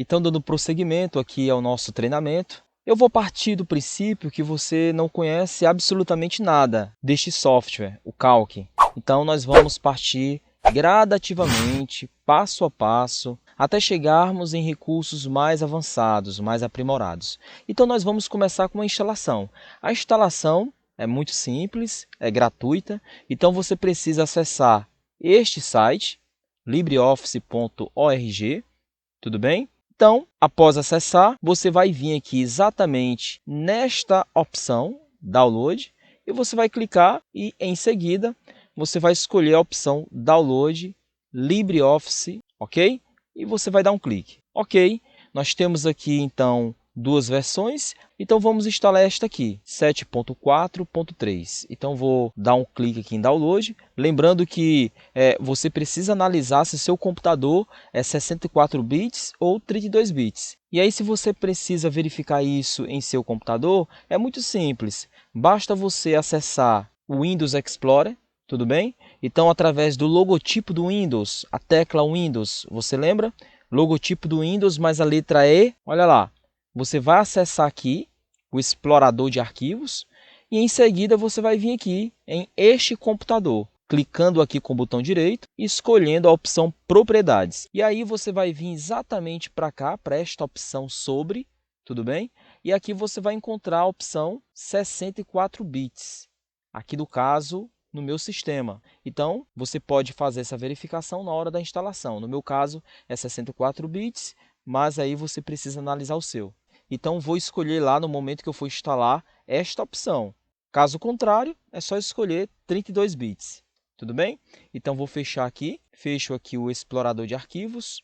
Então, dando prosseguimento aqui ao nosso treinamento, eu vou partir do princípio que você não conhece absolutamente nada deste software, o Calc. Então, nós vamos partir gradativamente, passo a passo, até chegarmos em recursos mais avançados, mais aprimorados. Então, nós vamos começar com a instalação. A instalação é muito simples, é gratuita, então você precisa acessar este site, libreoffice.org, tudo bem? Então, após acessar, você vai vir aqui exatamente nesta opção, Download, e você vai clicar e, em seguida, você vai escolher a opção Download LibreOffice, ok? E você vai dar um clique. Ok, nós temos aqui, então, duas versões, então vamos instalar esta aqui, 7.4.3. Então vou dar um clique aqui em Download, lembrando que você precisa analisar se seu computador é 64 bits ou 32 bits. E aí, se você precisa verificar isso em seu computador, é muito simples, basta você acessar o Windows Explorer, tudo bem? Então, através do logotipo do Windows, a tecla Windows, você lembra? Logotipo do Windows mais a letra E, olha lá. Você vai acessar aqui o explorador de arquivos e em seguida você vai vir aqui em este computador, clicando aqui com o botão direito e escolhendo a opção Propriedades. E aí você vai vir exatamente para cá, para esta opção Sobre, tudo bem? E aqui você vai encontrar a opção 64 bits, aqui no caso, no meu sistema. Então, você pode fazer essa verificação na hora da instalação. No meu caso, é 64 bits, mas aí você precisa analisar o seu. Então, vou escolher lá no momento que eu for instalar esta opção. Caso contrário, é só escolher 32 bits. Tudo bem? Então, vou fechar aqui. Fecho aqui o explorador de arquivos.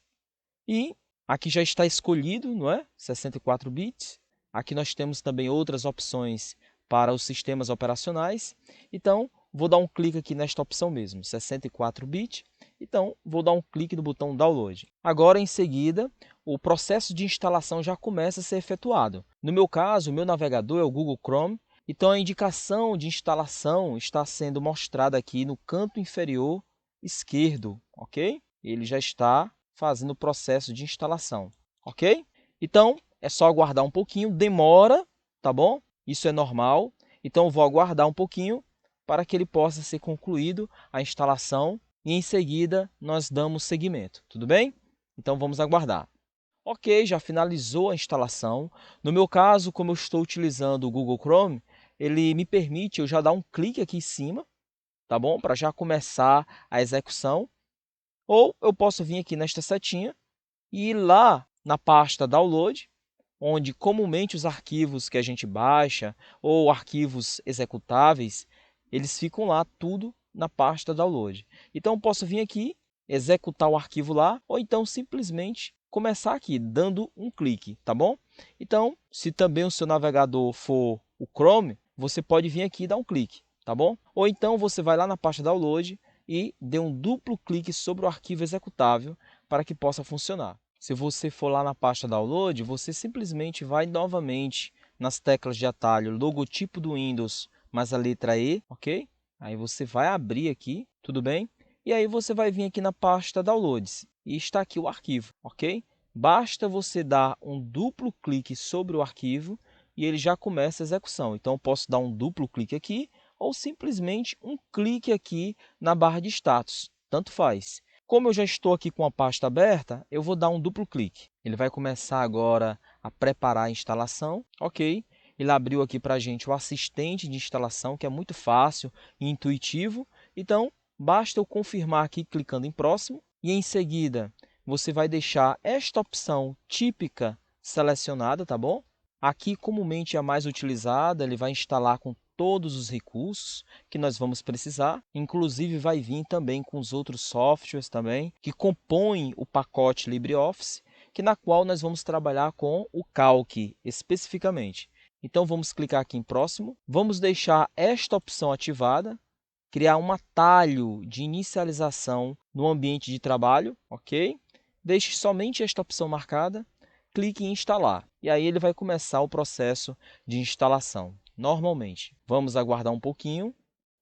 E aqui já está escolhido, não é? 64 bits. Aqui nós temos também outras opções para os sistemas operacionais. Então, vou dar um clique aqui nesta opção mesmo, 64 bits. Então, vou dar um clique no botão Download. Agora, em seguida, o processo de instalação já começa a ser efetuado. No meu caso, o meu navegador é o Google Chrome. Então, a indicação de instalação está sendo mostrada aqui no canto inferior esquerdo, ok? Ele já está fazendo o processo de instalação, ok? Então, é só aguardar um pouquinho, demora, tá bom? Isso é normal. Então, eu vou aguardar um pouquinho para que ele possa ser concluído a instalação e em seguida nós damos seguimento, tudo bem? Então vamos aguardar. Ok, já finalizou a instalação. No meu caso, como eu estou utilizando o Google Chrome, ele me permite eu já dar um clique aqui em cima, tá bom? Para já começar a execução. Ou eu posso vir aqui nesta setinha e ir lá na pasta Download, onde comumente os arquivos que a gente baixa ou arquivos executáveis, eles ficam lá tudo na pasta Download. Então, eu posso vir aqui, executar o arquivo lá, ou então simplesmente começar aqui, dando um clique, tá bom? Então, se também o seu navegador for o Chrome, você pode vir aqui e dar um clique, tá bom? Ou então você vai lá na pasta Download e dê um duplo clique sobre o arquivo executável para que possa funcionar. Se você for lá na pasta Download, você simplesmente vai novamente nas teclas de atalho logotipo do Windows mais a letra E, ok? Aí você vai abrir aqui, tudo bem? E aí você vai vir aqui na pasta Downloads e está aqui o arquivo, ok? Basta você dar um duplo clique sobre o arquivo e ele já começa a execução. Então, eu posso dar um duplo clique aqui ou simplesmente um clique aqui na barra de status, tanto faz. Como eu já estou aqui com a pasta aberta, eu vou dar um duplo clique. Ele vai começar agora a preparar a instalação, ok? Ele abriu aqui para a gente o assistente de instalação, que é muito fácil e intuitivo. Então, basta eu confirmar aqui clicando em próximo e em seguida você vai deixar esta opção típica selecionada, tá bom? Aqui comumente é a mais utilizada, ele vai instalar com todos os recursos que nós vamos precisar, inclusive vai vir também com os outros softwares também que compõem o pacote LibreOffice, que na qual nós vamos trabalhar com o Calc especificamente. Então vamos clicar aqui em próximo, vamos deixar esta opção ativada, criar um atalho de inicialização no ambiente de trabalho, ok? Deixe somente esta opção marcada, clique em instalar e aí ele vai começar o processo de instalação. Normalmente, vamos aguardar um pouquinho.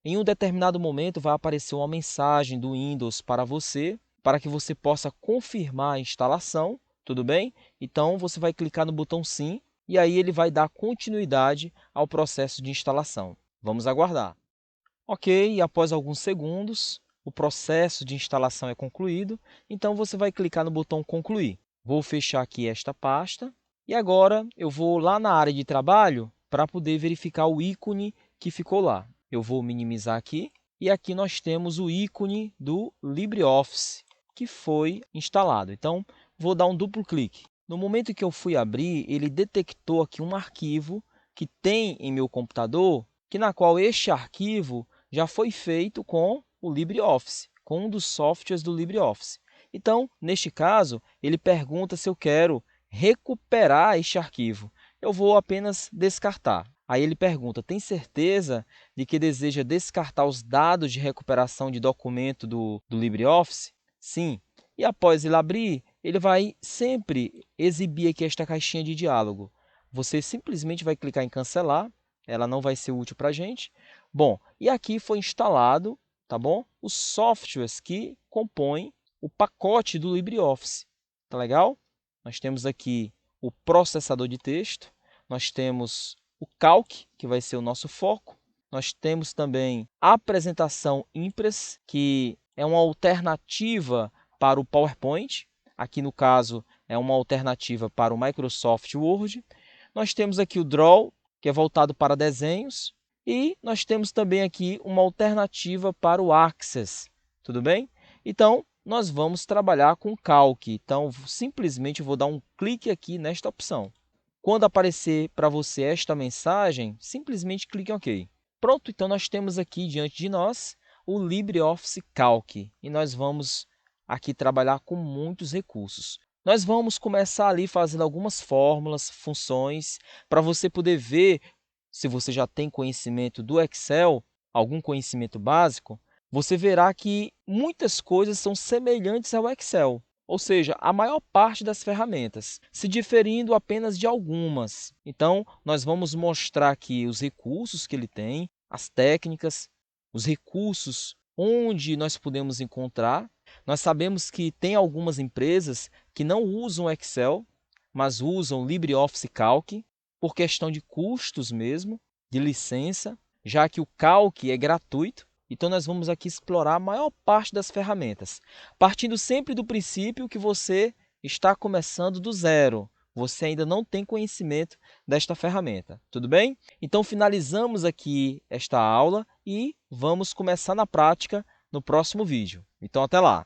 Em um determinado momento vai aparecer uma mensagem do Windows para você, para que você possa confirmar a instalação, Tudo bem? Então, você vai clicar no botão Sim e aí ele vai dar continuidade ao processo de instalação. Vamos aguardar. Ok, após alguns segundos, o processo de instalação é concluído, então você vai clicar no botão Concluir. Vou fechar aqui esta pasta e agora eu vou lá na área de trabalho para poder verificar o ícone que ficou lá. Eu vou minimizar aqui e aqui nós temos o ícone do LibreOffice que foi instalado. Então, vou dar um duplo clique. No momento que eu fui abrir, ele detectou aqui um arquivo que tem em meu computador, na qual este arquivo já foi feito com o LibreOffice, com um dos softwares do LibreOffice. Então, neste caso, ele pergunta se eu quero recuperar este arquivo. Eu vou apenas descartar. Aí ele pergunta, tem certeza de que deseja descartar os dados de recuperação de documento do LibreOffice? Sim. E após ele abrir, ele vai sempre exibir aqui esta caixinha de diálogo. Você simplesmente vai clicar em cancelar, ela não vai ser útil para a gente. Bom, e aqui foi instalado, tá bom? Os softwares que compõem o pacote do LibreOffice. Tá legal? Nós temos aqui o processador de texto, nós temos o Calc, que vai ser o nosso foco, nós temos também a apresentação Impress, que é uma alternativa para o PowerPoint, aqui no caso é uma alternativa para o Microsoft Word. Nós temos aqui o Draw, que é voltado para desenhos, e nós temos também aqui uma alternativa para o Access, tudo bem? Então, nós vamos trabalhar com Calc, então simplesmente vou dar um clique aqui nesta opção. Quando aparecer para você esta mensagem, simplesmente clique em OK. Pronto, então nós temos aqui diante de nós o LibreOffice Calc e nós vamos aqui trabalhar com muitos recursos. Nós vamos começar ali fazendo algumas fórmulas, funções, para você poder ver se você já tem conhecimento do Excel, algum conhecimento básico, você verá que muitas coisas são semelhantes ao Excel. Ou seja, a maior parte das ferramentas, se diferindo apenas de algumas. Então, nós vamos mostrar aqui os recursos que ele tem, as técnicas, os recursos onde nós podemos encontrar. Nós sabemos que tem algumas empresas que não usam Excel, mas usam LibreOffice Calc, por questão de custos mesmo, de licença, já que o Calc é gratuito. Então, nós vamos aqui explorar a maior parte das ferramentas, partindo sempre do princípio que você está começando do zero. Você ainda não tem conhecimento desta ferramenta, tudo bem? Então, finalizamos aqui esta aula e vamos começar na prática no próximo vídeo. Então, até lá!